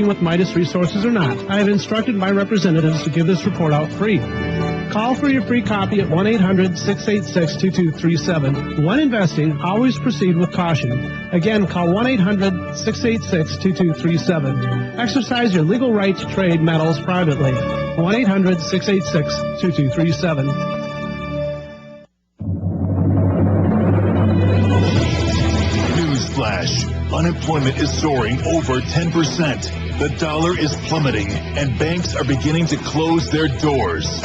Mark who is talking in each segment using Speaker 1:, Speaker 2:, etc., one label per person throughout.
Speaker 1: with Midas Resources or not, I have instructed my representatives to give this report out free. Call for your free copy at 1-800-686-2237. When investing, always proceed with caution. Again, call 1-800-686-2237. Exercise your legal right to trade metals privately. 1-800-686-2237.
Speaker 2: Newsflash. Unemployment is soaring over 10%. The dollar is plummeting, and banks are beginning to close their doors.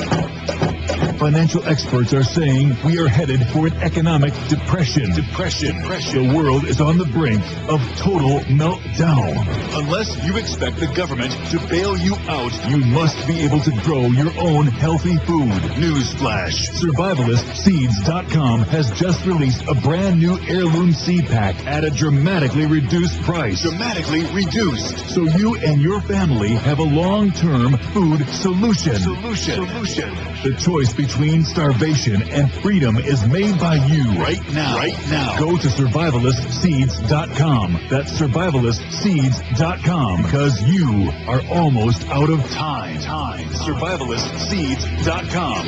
Speaker 2: Financial experts are saying we are headed for an economic depression. The world is on the brink of total meltdown. Unless you expect the government to bail you out, you must be able to grow your own healthy food. Newsflash. SurvivalistSeeds.com has just released a brand new heirloom seed pack at a dramatically reduced price. Dramatically reduced. So you and your family have a long-term food solution. The choice between starvation and freedom is made by you right now. Go to SurvivalistSeeds.com. That's SurvivalistSeeds.com, because you are almost out of time. SurvivalistSeeds.com.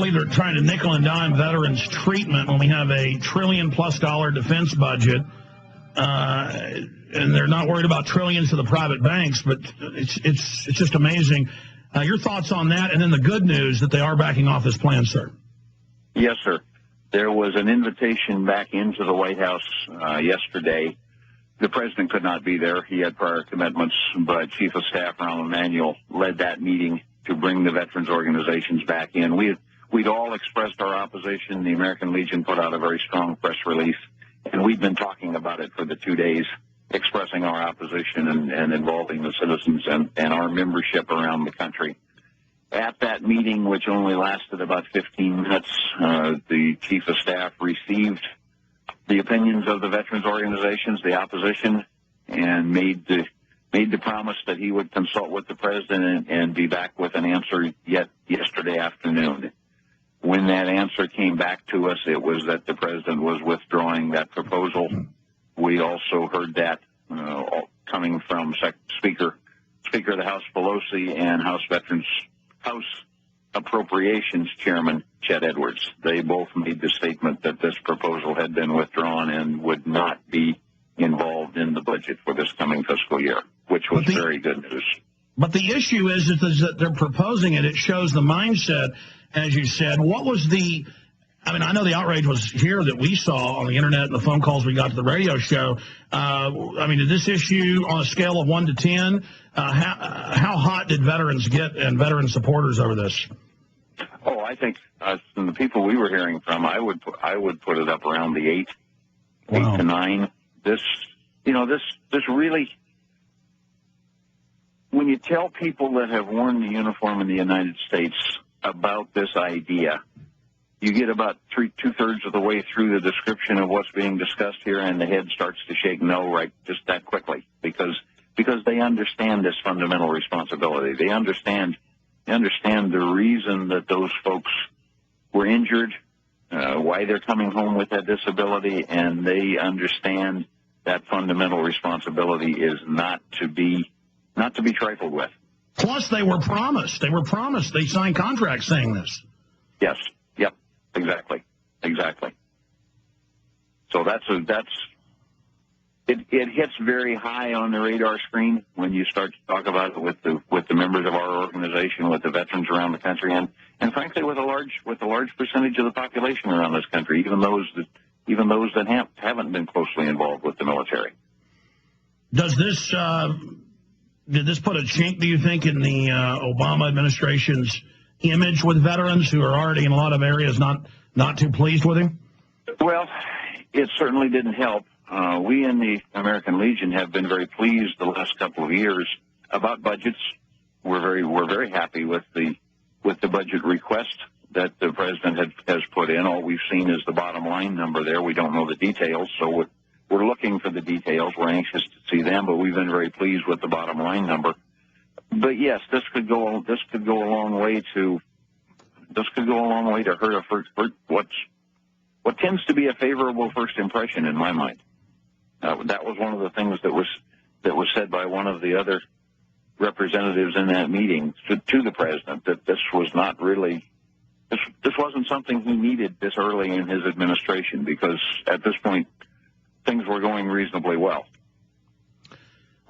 Speaker 3: They're trying to nickel and dime veterans treatment when we have $1 trillion+ defense budget, and they're not worried about trillions to the private banks. But it's just amazing. Your thoughts on that, and then the good news that they are backing off this plan, sir.
Speaker 4: Yes, sir. There was an invitation back into the White House yesterday. The president could not be there; he had prior commitments. But Chief of Staff Rahm Emanuel led that meeting to bring the veterans organizations back in. We'd all expressed our opposition. The American Legion put out a very strong press release, and we've been talking about it for the 2 days, expressing our opposition and involving the citizens and our membership around the country. At that meeting, which only lasted about 15 minutes, the Chief of Staff received the opinions of the veterans organizations, the opposition, and made the promise that he would consult with the president and be back with an answer yet yesterday afternoon. When that answer came back to us, it was that the president was withdrawing that proposal. We also heard that coming from Speaker of the House Pelosi and House Appropriations Chairman Chet Edwards. They both made the statement that this proposal had been withdrawn and would not be involved in the budget for this coming fiscal year, which was very good news.
Speaker 3: But the issue is that they're proposing it. It shows the mindset, as you said. What was I know the outrage was here that we saw on the internet and the phone calls we got to the radio show. Did this issue on a scale of 1 to 10, how hot did veterans get and veteran supporters over this?
Speaker 4: Oh, I think from the people we were hearing from, I would put it up around the 8 to 9. This really, when you tell people that have worn the uniform in the United States about this idea, you get about two-thirds of the way through the description of what's being discussed here, and the head starts to shake no right just that quickly, because they understand this fundamental responsibility. They understand the reason that those folks were injured, why they're coming home with that disability, and they understand that fundamental responsibility is not to be trifled with.
Speaker 3: Plus, they were promised. They signed contracts saying this.
Speaker 4: Yes. Yep. Exactly. So it hits very high on the radar screen when you start to talk about it with the members of our organization, with the veterans around the country, and frankly with a large percentage of the population around this country, even those that haven't been closely involved with the military.
Speaker 3: Does this did this put a chink, do you think, in the Obama administration's image with veterans who are already in a lot of areas not too pleased with him?
Speaker 4: Well, it certainly didn't help. We in the American Legion have been very pleased the last couple of years about budgets. We're very happy with the budget request that the president has put in. All we've seen is the bottom line number there. We don't know the details, so we're looking for the details. We're anxious to see them, but we've been very pleased with the bottom line number. But yes, this could go a long way to hurt what tends to be a favorable first impression in my mind. That was one of the things that was said by one of the other representatives in that meeting to the president, that this was not really, this wasn't something he needed this early in his administration, because at this point things were going reasonably well.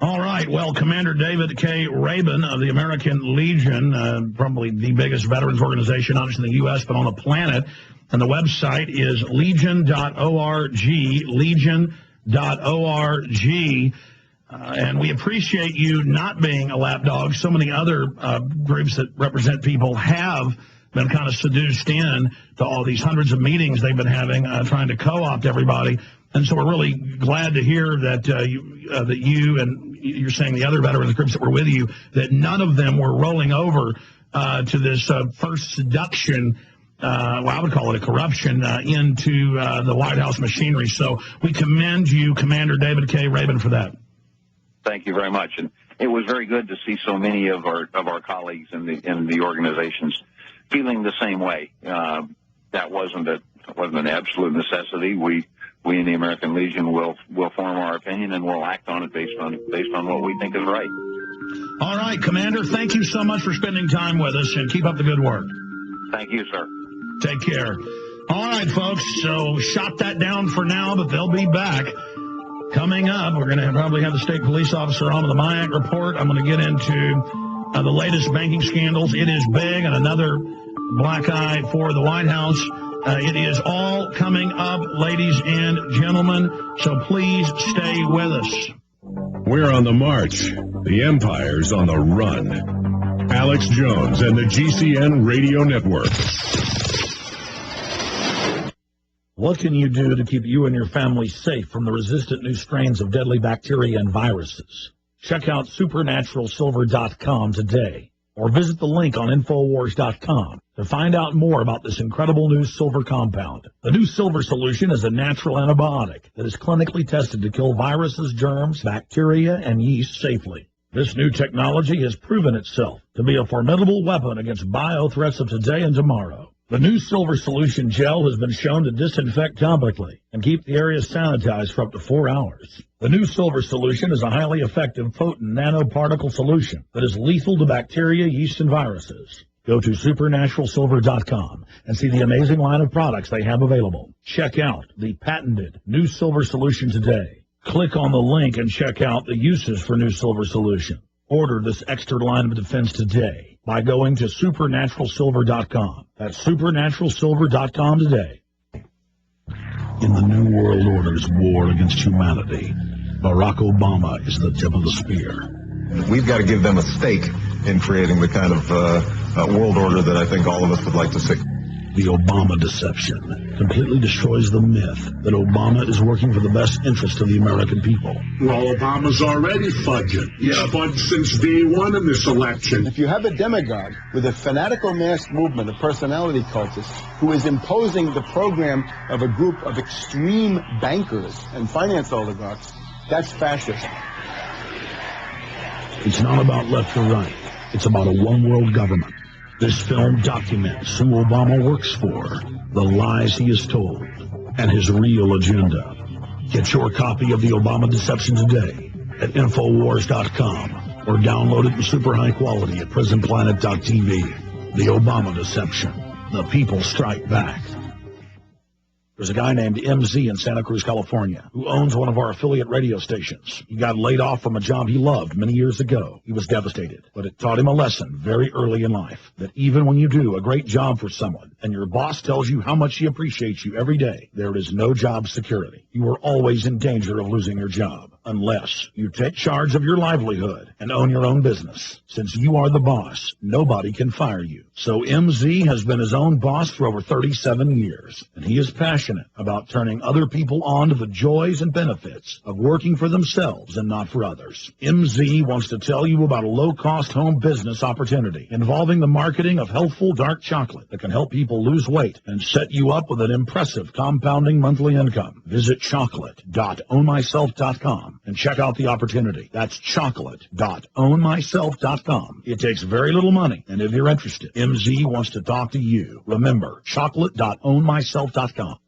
Speaker 3: All right. Well, Commander David K. Rabin of the American Legion, probably the biggest veterans organization, not just in the U.S., but on the planet. And the website is legion.org, legion.org. And we appreciate you not being a lapdog. So many other groups that represent people have been kind of seduced in to all these hundreds of meetings they've been having, trying to co-opt everybody. And so we're really glad to hear that you and you're saying the other veterans groups that were with you, that none of them were rolling over to this first seduction, well, I would call it a corruption, into the White House machinery. So we commend you, Commander David K. Rabin, for that.
Speaker 4: Thank you very much. And it was very good to see so many of our colleagues in the organizations feeling the same way. That wasn't an absolute necessity. We in the American Legion will form our opinion, and we'll act on it based on what we think is right.
Speaker 3: All right, Commander, thank you so much for spending time with us, and keep up the good work.
Speaker 4: Thank you, sir.
Speaker 3: Take care. All right, folks, so shot that down for now, but they'll be back. Coming up, we're going to probably have the state police officer on with the MIAC report. I'm going to get into the latest banking scandals. It is big, and another black eye for the White House. It is all coming up, ladies and gentlemen, so please stay with us.
Speaker 5: We're on the march. The empire's on the run. Alex Jones and the GCN Radio Network.
Speaker 6: What can you do to keep you and your family safe from the resistant new strains of deadly bacteria and viruses? Check out supernaturalsilver.com today, or visit the link on Infowars.com to find out more about this incredible new silver compound. The new silver solution is a natural antibiotic that is clinically tested to kill viruses, germs, bacteria, and yeast safely. This new technology has proven itself to be a formidable weapon against bio-threats of today and tomorrow. The new silver solution gel has been shown to disinfect topically and keep the area sanitized for up to 4 hours. The new silver solution is a highly effective, potent nanoparticle solution that is lethal to bacteria, yeast, and viruses. Go to supernaturalsilver.com and see the amazing line of products they have available. Check out the patented new silver solution today. Click on the link and check out the uses for new silver solution. Order this extra line of defense today by going to supernaturalsilver.com. That's supernaturalsilver.com today. In the New World Order's war against humanity, Barack Obama is the tip of the spear.
Speaker 7: We've got to give them a stake in creating the kind of world order that I think all of us would like to see.
Speaker 6: The Obama deception completely destroys the myth that Obama is working for the best interest of the American people.
Speaker 8: Well, Obama's already fudging. He's fudged since day one in this election.
Speaker 9: If you have a demagogue with a fanatical mass movement of personality cultists who is imposing the program of a group of extreme bankers and finance oligarchs, that's fascism.
Speaker 6: It's not about left or right. It's about a one-world government. This film documents who Obama works for, the lies he has told, and his real agenda. Get your copy of The Obama Deception today at Infowars.com or download it in super high quality at PrisonPlanet.tv. The Obama Deception. The people strike back. There's a guy named MZ in Santa Cruz, California, who owns one of our affiliate radio stations. He got laid off from a job he loved many years ago. He was devastated, but it taught him a lesson very early in life, that even when you do a great job for someone and your boss tells you how much he appreciates you every day, there is no job security. You are always in danger of losing your job. unless you take charge of your livelihood and own your own business. Since you are the boss, nobody can fire you. So MZ has been his own boss for over 37 years, and he is passionate about turning other people on to the joys and benefits of working for themselves and not for others. MZ wants to tell you about a low-cost home business opportunity involving the marketing of healthful dark chocolate that can help people lose weight and set you up with an impressive compounding monthly income. Visit chocolate.ownmyself.com and check out the opportunity. That's chocolate.ownmyself.com. It takes very little money, and if you're interested, MZ wants to talk to you. Remember, chocolate.ownmyself.com.